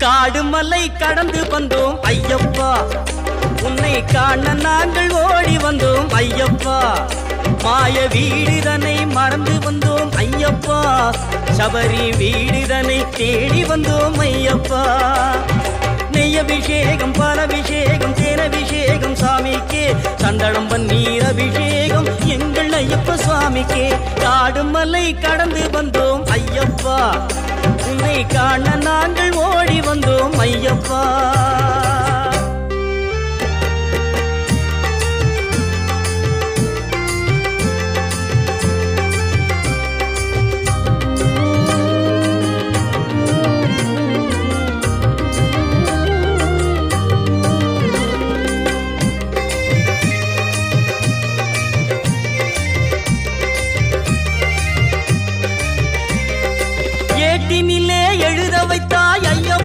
காடு மலை கடந்து வந்தோம் ஐயப்பா, உன்னை காண நாங்கள் ஓடி வந்தோம் ஐயப்பா. மாய வீடுதனை மறந்து வந்தோம் ஐயப்பா, சபரி வீடுதனை தேடி வந்தோம் ஐயப்பா. நெய்யபிஷேகம் பாலபிஷேகம் தேனபிஷேகம் சாமிக்கே, சந்தனம் பன்னீர் அபிஷேகம் எங்கள் ஐயப்ப சுவாமிக்கே. காடு மலை கடந்து வந்தோம் ஐயப்பா, உன்னை காண நாங்கள் ஓடி வந்தோம் ஐயப்பா.